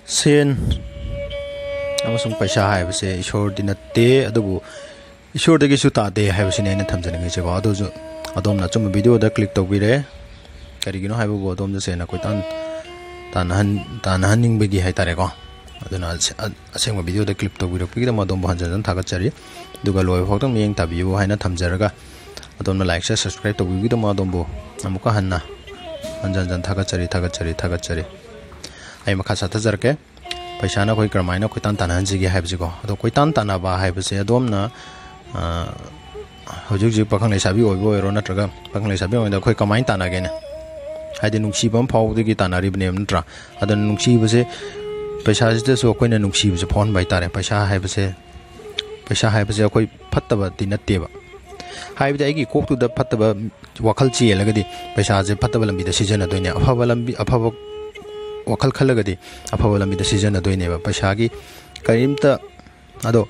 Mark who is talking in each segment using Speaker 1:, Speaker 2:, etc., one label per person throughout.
Speaker 1: ꯁꯦꯟ ꯑꯃꯁꯨꯡ ꯄꯩꯁꯥ ꯍꯥꯏꯕꯁꯦ ꯏꯁꯣꯔꯗꯤ ꯅꯠꯇꯦ ꯑꯗꯨꯕꯨ ꯏꯁꯣꯔꯗꯒꯤꯁꯨ ꯇꯥꯗꯦ ꯍꯥꯏꯕꯁꯤꯅꯤ ꯑꯩꯅ ꯊꯝꯖꯅꯤꯡꯉꯤꯁꯦꯀꯣ ꯑꯗꯨꯁꯨ ꯑꯗꯣꯝꯅ ꯑꯆꯨꯝꯕ ꯚꯤꯗꯤꯑꯣꯗ ꯀ꯭ꯂꯤꯛ ꯇꯧꯕꯤꯔꯦ ꯀꯔꯤꯒꯤꯅꯣ ꯍꯥꯏꯕꯕꯨ ꯑꯗꯣꯝꯗ ꯁꯦꯟ ꯀꯣꯏꯇꯥꯟ ꯇꯥꯟꯅꯍꯟꯅꯤꯡꯕꯒꯤ ꯍꯥꯏꯇꯥꯔꯦꯀꯣ ꯑꯗꯨꯅ ꯑꯁꯦꯡꯕ ꯚꯤꯗꯤꯑꯣꯗ ꯀ꯭ꯂꯤꯛ ꯇꯧꯕꯤꯔꯛꯄꯒꯤꯗꯃꯛ ꯑꯗꯣꯝꯕꯨ ꯍꯟꯖꯤꯟ ꯍꯟꯖꯤꯟ ꯊꯥꯒꯠꯆꯔꯤ ꯑꯗꯨꯒ ꯂꯣꯏꯕ ꯐꯥꯎꯕ ꯃꯤꯠꯌꯦꯡ ꯇꯥꯕꯤꯌꯨ ꯍꯥꯏꯅ ꯊꯝꯖꯔꯒ ꯑꯗꯣꯝꯅ ꯂꯥꯏꯛ ꯁꯦꯌꯔ ꯁꯕꯁꯀ꯭ꯔꯥꯏꯕ ꯇꯧꯕꯤꯕꯒꯤꯗꯃꯛ ꯑꯗꯣꯝꯕꯨ ꯑꯃꯨꯛꯀ ꯍꯟꯅ hanya jan thaga cari ai makha sathajarke paisana koi kramaina koi tan tanan jigi haibjiko ado koi tan tanaba haibse adomna hojik ji pakhang leisabi oibo ero natraga pakhang leisabi oida koi kamain tanage ne haide nungsibam phawdigi tanari bne ntra ado nungsibase paisa jite so koi na nungsibase phone bai tare paisa haibse koi phattaba tinatteba haibde aigi koktu da phattaba wakhal chi elagadi paisa je phattaba lambi da season adoine afaba lambi afaba wakal khalagadi afaba lambi da season adoine ba paisa gi karimta ado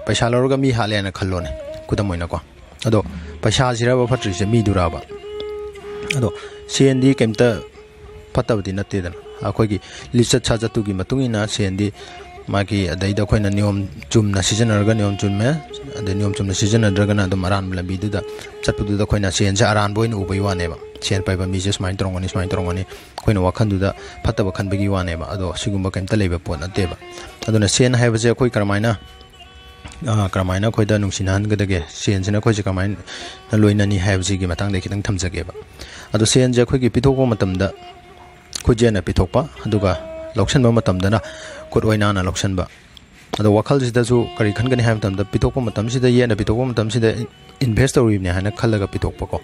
Speaker 1: paisa loroga mi hale na khallone kudamoina ko ado paisa jira ba phatri se mi duraba ado sendi kemta phattaba di natte dan akoi gi lisa chaja tu gi matungina sendi magi adaida khoina niom chumna season arga niom chumme ade niom chumna season adragana dum aran lambi du da chatpu da khoina sen ja aran boin ubai wane ba sen pai ba mi je smain trongani khoina wakhan du da phattaba khan bagi wane ba ado sigumba kemta leba pon ate ba aduna sen haiba je khoi karmaina khoi da nungsinan gadage sen sina khoi je karmain na loina ni haiba ji gi matang de kitang thamjage ba ado sen je khoi gi pithokpa matam da khoi je na pithokpa aduga loksan ba matam da na kut oina na loksan ba ado wakhal sida su kari khan gani ham tam da pitokpa matam sida ye na pitokpa matam sida invest tori ne hana khallaga pitokpa ko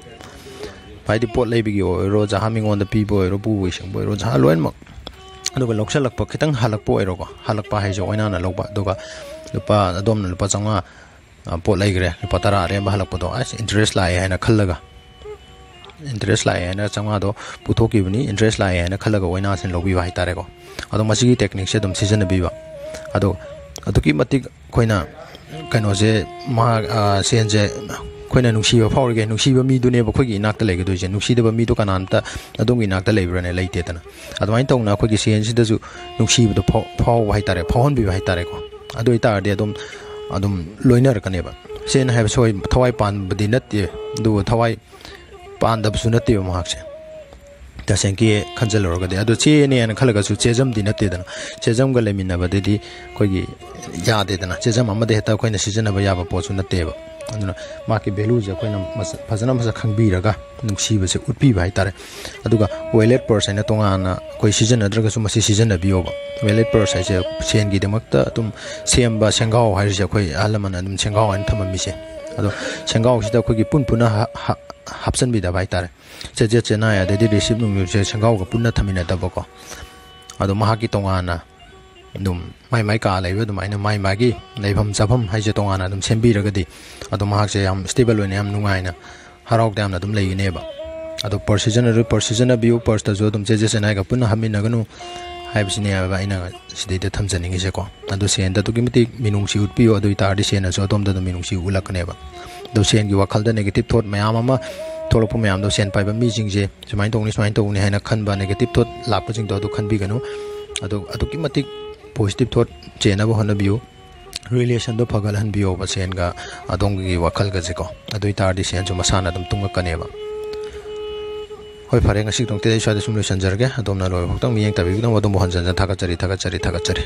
Speaker 1: pai di pot leibi gi ro ja haming on the people ro bu wi sang boy ro ja loin mak ado ga loksan lakpa khitang halakpo ero ko halakpa hai jo oina na lokba doga lupa adom na lupa changa pot leigre lupa tara re ba halakpa do as interest lai hana khallaga interest lai hana changa do puthoki bani interest lai hana khallaga oina sin lobi ba hitare ko ado masigi technique se dum season bi ba ado aduki matik khoina kaino je ma senje khoina nungsiba phawrige nungsiba mi dune ba khogi inakta lege doje nungsiba mi do kananta adungi inakta lebrane leite tana adwain tawna khogi sen sida ju nungsiba do phaw hai tare phawon bi hai tare ko adu itar de adum loiner kaneba sen hai soi thawai pan budi natte du thawai pan dab su natte ma hakse tasenki khanjal roga de adu che ne an khalaga su chejam di natte dana chejam ga lemina ba de di khogi ya de dana chejam amade heta khoina season ba ya ba po su natte ba aduna ma ki value je khoina phajana masa khangbi raga nungsi ba se utpi ba itare aduga wallet person na tonga na khoi season adraga su masi season bi oba wallet person je sen gi demakta tum semba sengau hai je khoi alaman adum sengau an thamami se ado sengau sida khogi punpuna hapsan bi da bai tare je chena ya de receive nung je sengau ga punna thamina da bako ado mahaki tongana dum mai ka leibe dum aina mai magi leibam jabam hai je tongana dum sembi ragadi ado mahak je yam stable one yam nungaina harok dam na dum leine ba ado precision view per ta jo dum je chena ga punna hamina ganu haibsine ba aina sidai da thamjaningi se ko ado sen da tuki miti minung si utpi ado itar di sen so dom da minung si ulakne ba do sen gi wakal da negative thought mayam ama tholopu mayam do sen pai ba mi jing je sumain tong ni haina khan ba negative thought lap jing do khan bi ganu ado ki mati positive thought chena ba hona biu relation do phagal han biu ba sen ga adong gi wakal ga je ko ado itar di sen so masana dum tunga kane ba hoi phare ngasi tong te sha de sum le sanjar ge adom na lo tong mi yang ta bi dong adom han jan thaga chari